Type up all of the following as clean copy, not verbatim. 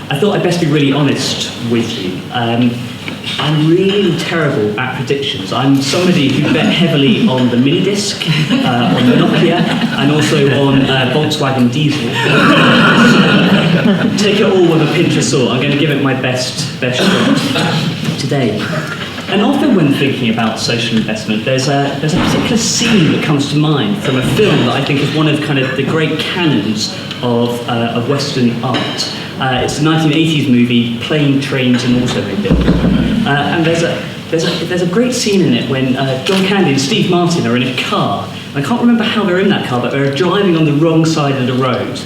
I thought I'd best be really honest with you. I'm really terrible at predictions. I'm somebody who bet heavily on the mini disc, on Nokia, and also on Volkswagen Diesel. Take it all with a pinch of salt. I'm going to give it my best shot today. And often when thinking about social investment, there's a particular scene that comes to mind from a film that I think is one of kind of the great canons of Western art. It's the 1980s movie Plane, Trains and Automobiles. And there's a great scene in it when John Candy and Steve Martin are in a car. I can't remember how they're in that car, but they're driving on the wrong side of the road.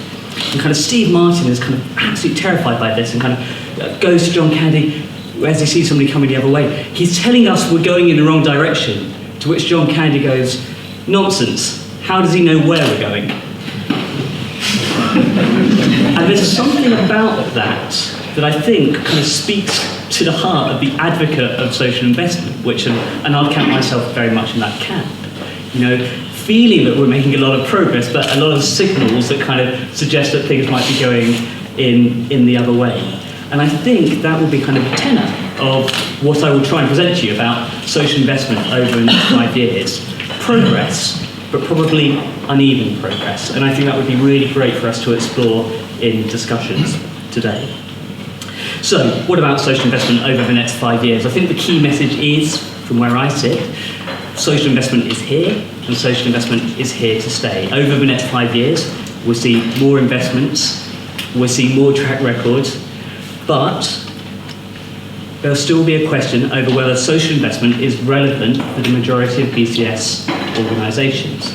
And kind of Steve Martin is kind of absolutely terrified by this and kind of goes to John Candy as he sees somebody coming the other way. He's telling us we're going in the wrong direction, to which John Candy goes, "Nonsense, how does he know where we're going?" And there's something about that I think kind of speaks to the heart of the advocate of social investment, which, and I'll count myself very much in that camp. You know, feeling that we're making a lot of progress, but a lot of signals that kind of suggest that things might be going in the other way. And I think that will be kind of the tenor of what I will try and present to you about social investment over the next 5 years. Progress, but probably uneven progress. And I think that would be really great for us to explore in discussions today. So, what about social investment over the next 5 years? I think the key message is, from where I sit, social investment is here, and social investment is here to stay. Over the next 5 years, we'll see more investments, we'll see more track record, but there'll still be a question over whether social investment is relevant for the majority of BCS organisations.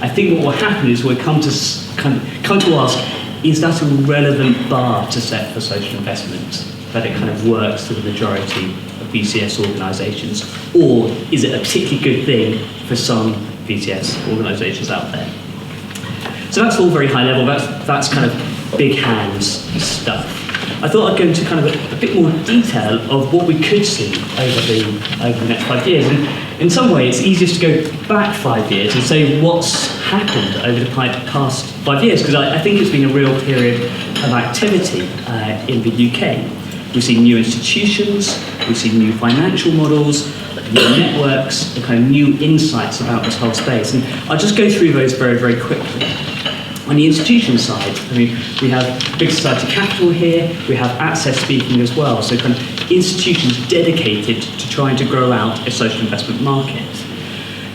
I think what will happen is we'll come to ask, is that a relevant bar to set for social investment, that it kind of works for the majority of BCS organisations, or is it a particularly good thing for some BCS organisations out there? So that's all very high level, that's kind of big hands stuff. I thought I'd go into kind of a bit more detail of what we could see over the next 5 years. And in some way, it's easiest to go back 5 years and say what's happened over the past 5 years, because I think it's been a real period of activity in the UK. We've seen new institutions, we've seen new financial models, new networks, and kind of new insights about this whole space. And I'll just go through those very, very quickly. On the institution side, I mean, we have Big Society Capital here, we have Access speaking as well, so kind of institutions dedicated to trying to grow out a social investment market.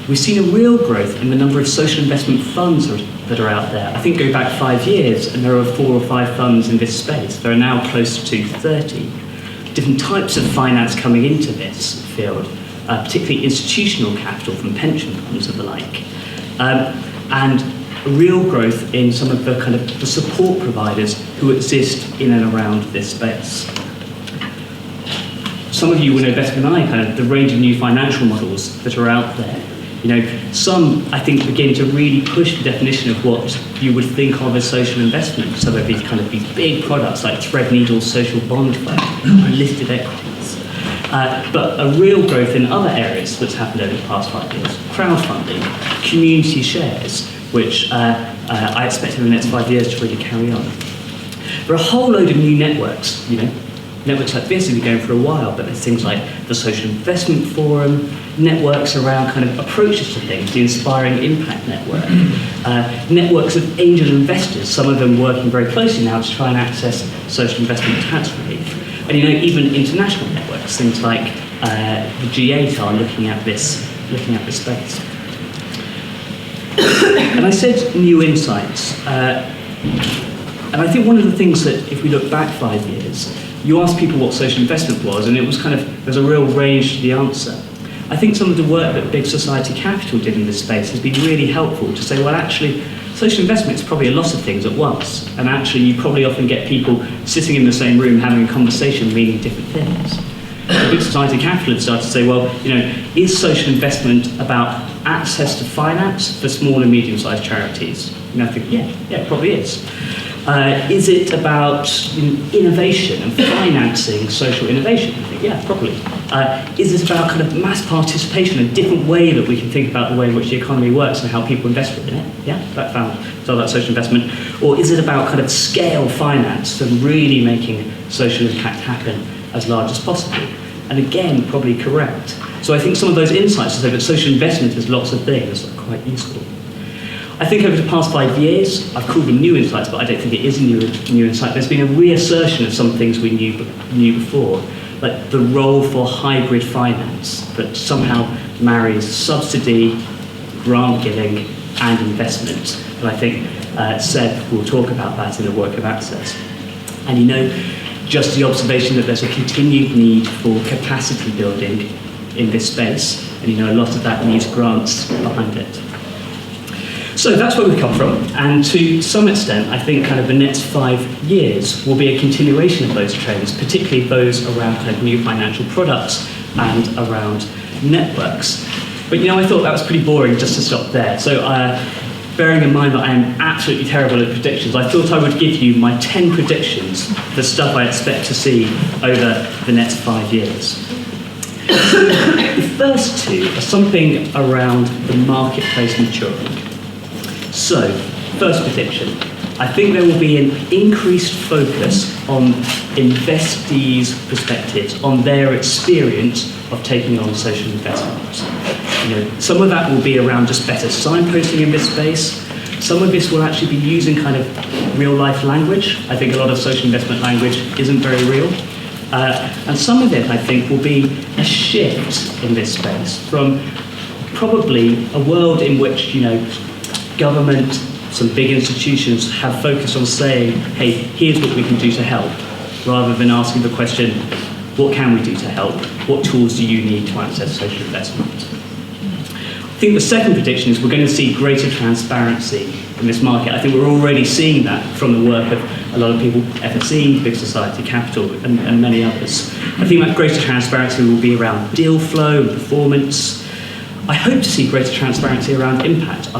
We've seen a real growth in the number of social investment funds that are out there. I think go back 5 years and there are 4 or 5 funds in this space. There are now close to 30. Different types of finance coming into this field, particularly institutional capital from pension funds and the like. And a real growth in some of the kind of the support providers who exist in and around this space. Some of you will know better than I kind of the range of new financial models that are out there. You know, some I think begin to really push the definition of what you would think of as social investment. Some of these big products like Threadneedle's social bond fund and listed equities. But a real growth in other areas that's happened over the past 5 years. Crowdfunding, community shares, which I expect in the next 5 years to really carry on. There are a whole load of new networks, you know. Networks like this have been going for a while, but there's things like the Social Investment Forum, networks around kind of approaches to things, the Inspiring Impact Network, networks of angel investors, some of them working very closely now to try and access social investment tax relief. And you know, even international networks, things like the G8 are looking at this space. And I said new insights, and I think one of the things that if we look back 5 years, you asked people what social investment was, and it was kind of, there's a real range to the answer. I think some of the work that Big Society Capital did in this space has been really helpful to say, well, actually, social investment is probably a lot of things at once, and actually you probably often get people sitting in the same room having a conversation meaning different things. Big Society Capital had started to say, well, you know, is social investment about access to finance for small and medium-sized charities? And I think, yeah, it probably is. Is it about innovation and financing social innovation? I think, yeah, probably. Is it about kind of mass participation, a different way that we can think about the way in which the economy works and how people invest within it? Yeah, so that social investment. Or is it about kind of scale finance and really making social impact happen as large as possible? And again, probably correct. So I think some of those insights to say that social investment is lots of things are quite useful. I think over the past 5 years, I've called them new insights, but I don't think it is a new insight. There's been a reassertion of some things we knew before, like the role for hybrid finance that somehow marries subsidy, grant giving, and investment. And I think Seb will talk about that in the work of access. And just the observation that there's a continued need for capacity building in this space, and a lot of that needs grants behind it. So that's where we've come from, and to some extent, I think kind of the next 5 years will be a continuation of those trends, particularly those around kind of new financial products and around networks. But I thought that was pretty boring just to stop there. So bearing in mind that I am absolutely terrible at predictions, I thought I would give you my 10 predictions for stuff I expect to see over the next 5 years. So the first two are something around the marketplace maturing. So, first prediction. I think there will be an increased focus on investees' perspectives, on their experience of taking on social investment. Some of that will be around just better signposting in this space. Some of this will actually be using kind of real-life language. I think a lot of social investment language isn't very real. And some of it, I think, will be a shift in this space from probably a world in which, government, some big institutions have focused on saying, hey, here's what we can do to help, rather than asking the question, what can we do to help? What tools do you need to access social investment? I think the second prediction is we're going to see greater transparency in this market. I think we're already seeing that from the work of a lot of people, FSE, Big Society Capital, and many others. I think that greater transparency will be around deal flow and performance. I hope to see greater transparency around impact.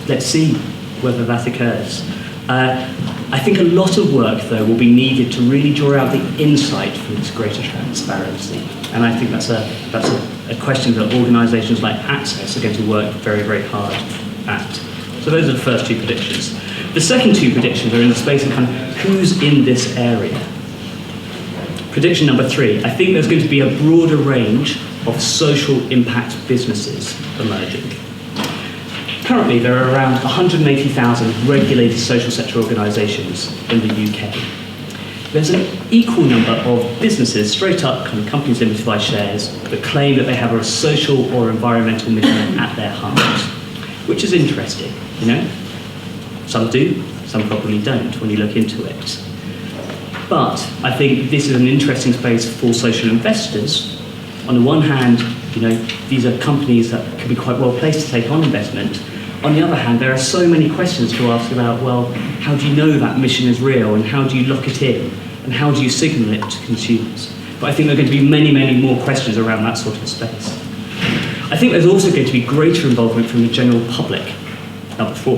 Let's see whether that occurs. I think a lot of work, though, will be needed to really draw out the insight from this greater transparency. And I think that's a question that organisations like Access are going to work very, very hard at. So those are the first two predictions. The second two predictions are in the space of kind of who's in this area. Prediction number 3, I think there's going to be a broader range of social impact businesses emerging. Currently, there are around 180,000 regulated social sector organisations in the UK. There's an equal number of businesses, straight up kind of companies limited by shares, that claim that they have a social or environmental mission at their heart, which is interesting, Some do, some probably don't when you look into it. But I think this is an interesting space for social investors. On the one hand, these are companies that can be quite well placed to take on investment. On the other hand, there are so many questions to ask about, well, how do you know that mission is real, and how do you lock it in, and how do you signal it to consumers? But I think there are going to be many, many more questions around that sort of space. I think there's also going to be greater involvement from the general public. Number 4,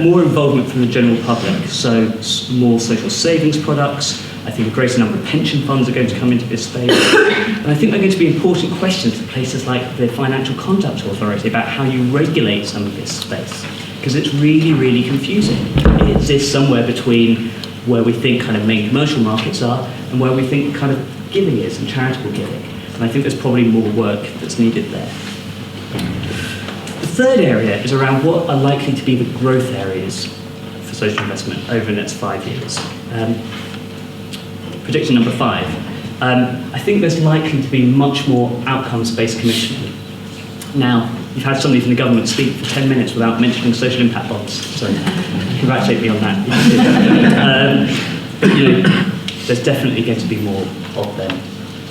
more involvement from the general public, so more social savings products. I think a greater number of pension funds are going to come into this space. And I think there are going to be important questions for places like the Financial Conduct Authority about how you regulate some of this space, because it's really, really confusing. It exists somewhere between where we think kind of main commercial markets are and where we think kind of giving is and charitable giving. And I think there's probably more work that's needed there. The third area is around what are likely to be the growth areas for social investment over the next 5 years. Prediction number 5. I think there's likely to be much more outcomes-based commissioning. Now, you've had somebody from the government speak for 10 minutes without mentioning social impact bonds, so congratulate me on that. There's definitely going to be more of them.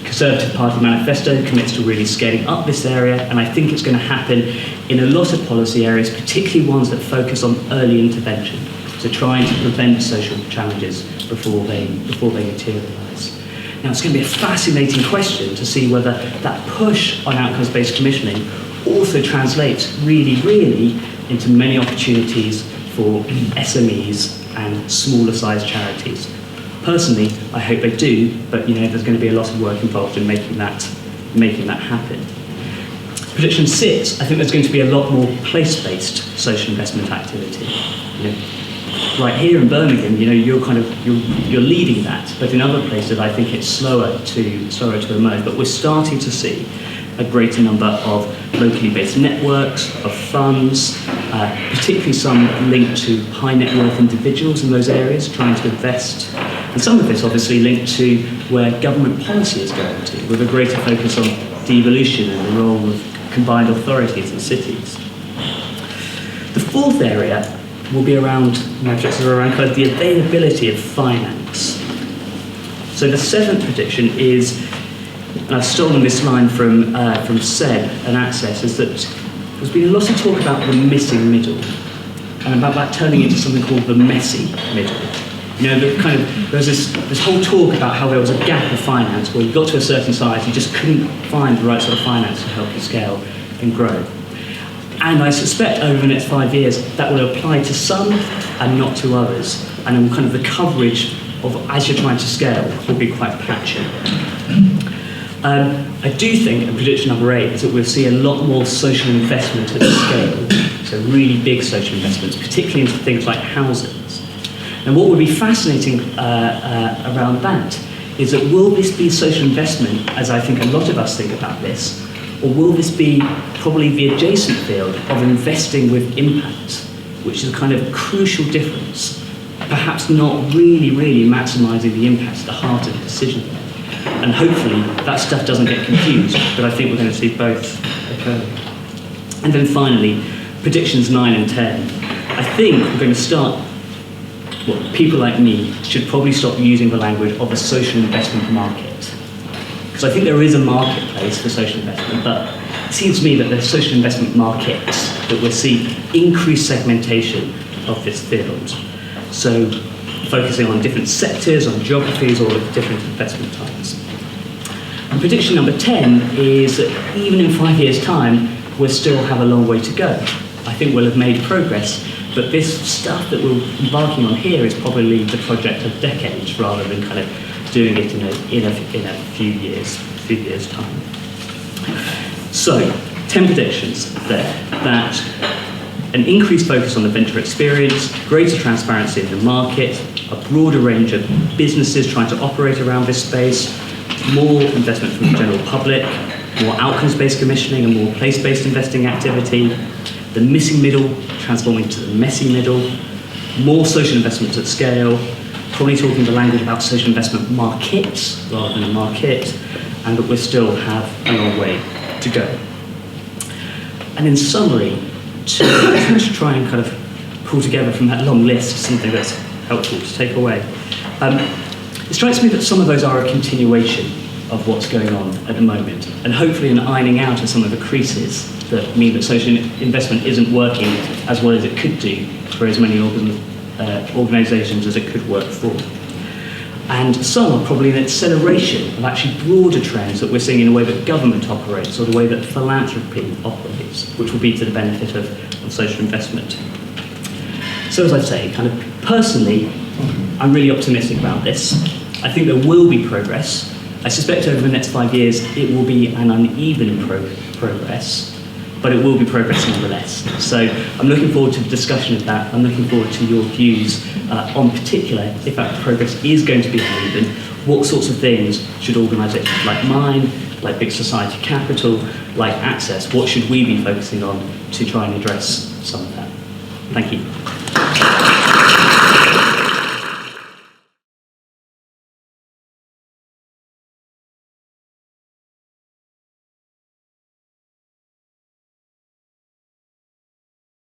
Conservative Party manifesto commits to really scaling up this area, and I think it's going to happen in a lot of policy areas, particularly ones that focus on early intervention, so trying to prevent social challenges before they materialise. Now, it's going to be a fascinating question to see whether that push on outcomes-based commissioning also translates really, really into many opportunities for SMEs and smaller sized charities. Personally, I hope they do, but there's going to be a lot of work involved in making that happen. Prediction 6, I think there's going to be a lot more place-based social investment activity. Right here in Birmingham, you're leading that, but in other places I think it's slower to emerge. But we're starting to see a greater number of locally based networks, of funds, particularly some linked to high net worth individuals in those areas trying to invest. And some of this obviously linked to where government policy is going to, with a greater focus on devolution and the role of combined authorities in cities. The fourth area will be around kind of the availability of finance. So the seventh prediction is, and I've stolen this line from SEB and Access, is that there's been a lot of talk about the missing middle and about that turning into something called the messy middle. There's this whole talk about how there was a gap of finance where you got to a certain size, you just couldn't find the right sort of finance to help you scale and grow. And I suspect over the next 5 years that will apply to some and not to others. And kind of the coverage of, as you're trying to scale, will be quite patchy. I do think, and prediction number 8, is that we'll see a lot more social investment at scale, so really big social investments, particularly into things like housing. And what would be fascinating around that is that will this be social investment, as I think a lot of us think about this, or will this be probably the adjacent field of investing with impact, which is a kind of crucial difference, perhaps not really maximising the impact at the heart of the decision. And hopefully that stuff doesn't get confused, but I think we're going to see both occur. And then finally, predictions 9 and 10. I think we're going to start, people like me should probably stop using the language of a social investment market. Because I think there is a marketplace for social investment, but it seems to me that the social investment markets that we're seeing increased segmentation of this field. So focusing on different sectors, on geographies, or different investment types. And prediction number 10 is that even in 5 years' time, we'll still have a long way to go. I think we'll have made progress, but this stuff that we're embarking on here is probably the project of decades rather than kind of doing it in a few years' time. So, 10 predictions there. That an increased focus on the venture experience, greater transparency in the market, a broader range of businesses trying to operate around this space, more investment from the general public, more outcomes-based commissioning and more place-based investing activity, the missing middle transforming to the messy middle, more social investment at scale, probably talking the language about social investment markets rather than a market, and that we still have a long way to go. And in summary, to try and kind of pull together from that long list something that's helpful to take away, it strikes me that some of those are a continuation of what's going on at the moment, and hopefully an ironing out of some of the creases that mean that social investment isn't working as well as it could do for as many organisations as it could work for. And some are probably an acceleration of actually broader trends that we're seeing in the way that government operates or the way that philanthropy operates, which will be to the benefit of social investment. So as I say, kind of personally, I'm really optimistic about this. I think there will be progress. I suspect over the next 5 years it will be an uneven progress, but it will be progress nonetheless. So I'm looking forward to the discussion of that. I'm looking forward to your views on particular, if that progress is going to be uneven, what sorts of things should organisations like mine, like Big Society Capital, like Access, what should we be focusing on to try and address some of that? Thank you.